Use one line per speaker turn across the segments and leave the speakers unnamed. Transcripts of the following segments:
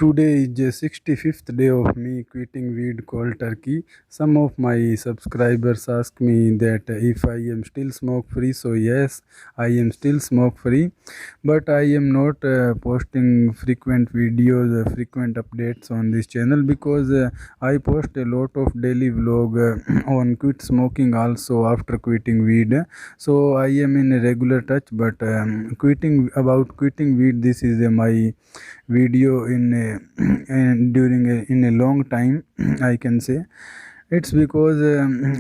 Today is the 65th day of me quitting weed cold turkey. Some of my subscribers ask me that if I am still smoke free. So yes, I am still smoke free, but I am not posting frequent videos, frequent updates on this channel because I post a lot of daily vlog on quit smoking also after quitting weed. So I am in a regular touch, but quitting weed. This is my video in a, in a long time. I can say it's because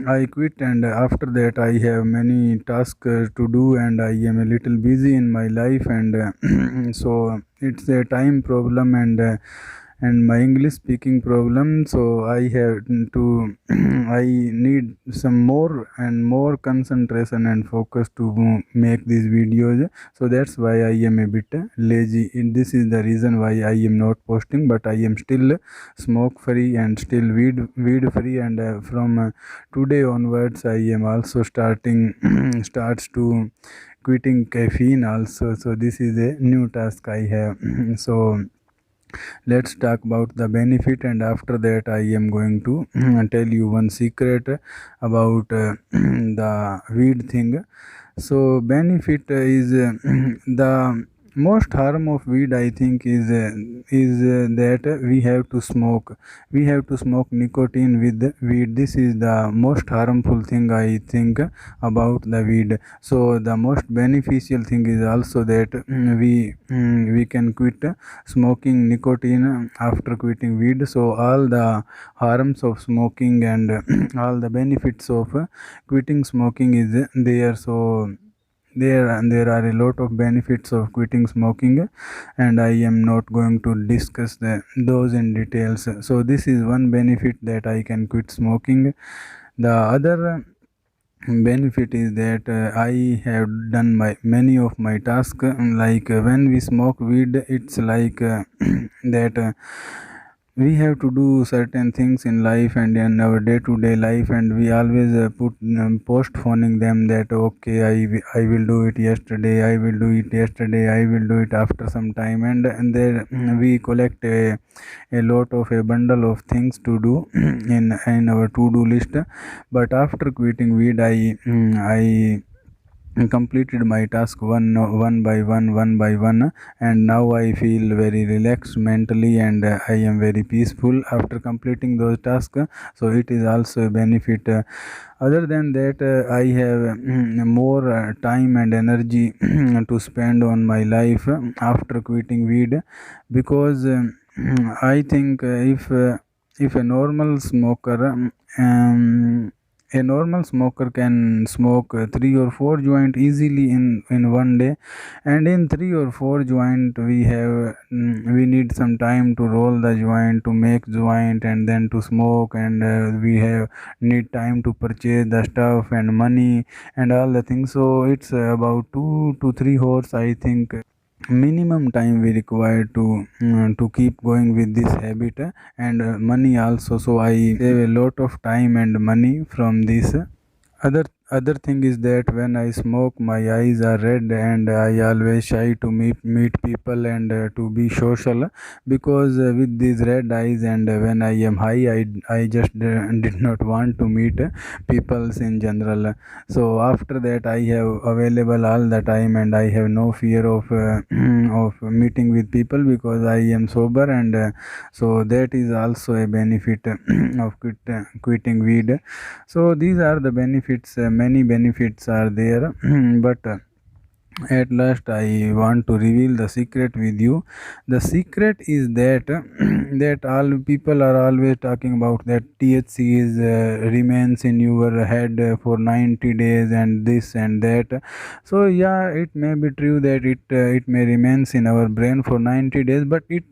I quit, and after that I have many tasks to do, and I am a little busy in my life, and so it's a time problem, and my English speaking problem. So I have to I need some more and more concentration and focus to make these videos. So that's why I am a bit lazy, and this is the reason why I am not posting, but I am still smoke free and still weed free, and from today onwards I am also starting starts to quitting caffeine also. So this is a new task I have. So let's talk about the benefit, and after that I am going to tell you one secret about the weed thing. So benefit is the most harm of weed, I think, is that we have to smoke nicotine with weed. This is the most harmful thing, I think, about the weed. So the most beneficial thing is also that we can quit smoking nicotine after quitting weed. So all the harms of smoking and all the benefits of quitting smoking is there. So there are a lot of benefits of quitting smoking, and I am not going to discuss those in details. So this is one benefit that I can quit smoking. The other benefit is that I have done my many of my tasks, like when we smoke weed, it's like that we have to do certain things in life and in our day-to-day life, and we always put postponing them, that okay, I will do it yesterday, I will do it yesterday, I will do it after some time, and there we collect a lot of a bundle of things to do in our to-do list. But after quitting weed, I completed my task one by one, and now I feel very relaxed mentally, and I am very peaceful after completing those tasks. So it is also a benefit. Other than that, I have more time and energy to spend on my life after quitting weed, because I think if a normal smoker a normal smoker can smoke 3 or 4 joint easily in one day, and in 3 or 4 joint we need some time to roll the joint, to make joint, and then to smoke, and we have need time to purchase the stuff and money and all the things. So it's about 2 to 3 hours, I think, minimum time we require to keep going with this habit, and money also. So I save a lot of time and money from this. Other thing is that when I smoke, my eyes are red, and I always shy to meet people and to be social, because with these red eyes, and when I am high, I just did not want to meet peoples in general. So after that I have available all the time, and I have no fear of of meeting with people, because I am sober, and so that is also a benefit of quitting weed. So these are the benefits. Many benefits are there, but at last I want to reveal the secret with you. The secret is that that all people are always talking about, that THC is remains in your head for 90 days and this and that. So yeah, it may be true that it may remains in our brain for 90 days, but it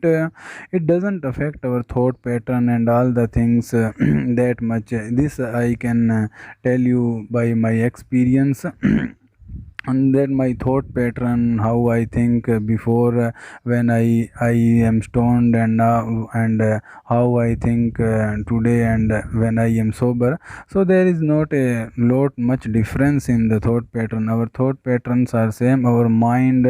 doesn't affect our thought pattern and all the things that much. This I can tell you by my experience. and that my thought pattern, how I think before, when I am stoned, and now, and how I think today, and when I am sober. So there is not a lot much difference in the thought pattern. Our thought patterns are same. Our mind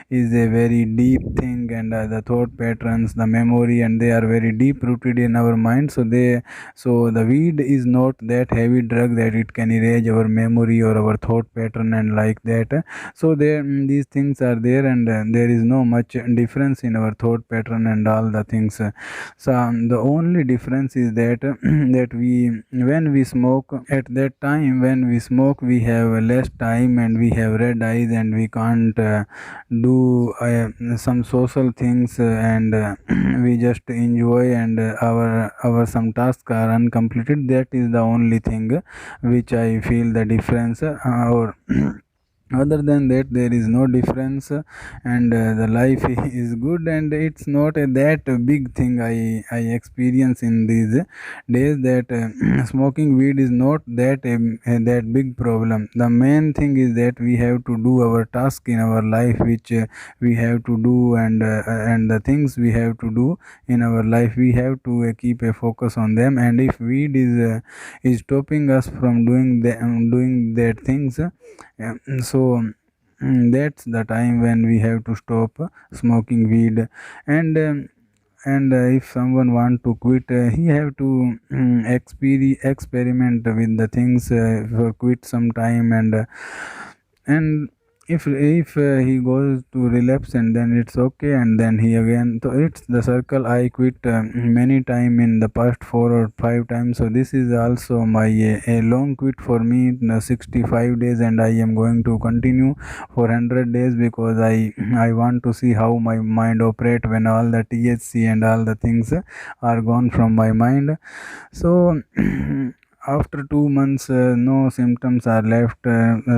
is a very deep thing, and the thought patterns, the memory, and they are very deep rooted in our mind. So the weed is not that heavy drug that it can erase our memory or our thought pattern and like that. So these things are there, and there is no much difference in our thought pattern and all the things. So the only difference is that that we when we smoke, at that time when we smoke, we have less time and we have red eyes, and we can't do some social things, and we just enjoy, and our some tasks are uncompleted. That is the only thing which I feel the difference, or other than that there is no difference. And the life is good, and it's not that big thing I experience in these days, that smoking weed is not that big problem. The main thing is that we have to do our task in our life, which we have to do, and the things we have to do in our life, we have to keep a focus on them. And if weed is stopping us from doing that things, so that's the time when we have to stop smoking weed. And if someone want to quit, he have to experiment with the things for quit some time. And if he goes to relapse, and then it's okay, and then he again, so it's the circle. I quit many time in the past 4 or 5 times. So this is also my a long quit for me, 65 days, and I am going to continue for 100 days, because I want to see how my mind operate when all the THC and all the things are gone from my mind. So after 2 months, no symptoms are left.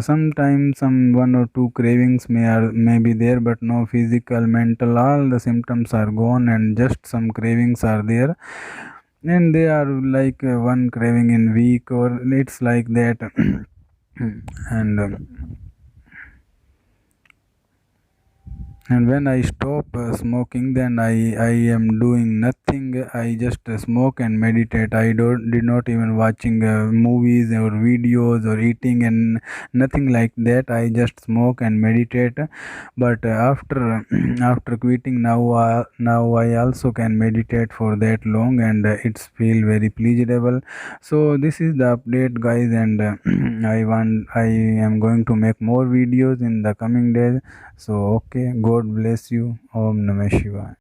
Sometimes some one or two cravings may be there, but no physical, mental, all the symptoms are gone, and just some cravings are there, and they are like one craving in week, or it's like that. and and when I stop smoking, then I am doing nothing. I just smoke and meditate. I don't did not even watching movies or videos or eating and nothing like that. I just smoke and meditate. But after after quitting, now I also can meditate for that long, and it's feel very pleasurable. So this is the update, guys, and I am going to make more videos in the coming days. So, okay, God bless you. Om Namah Shivaya.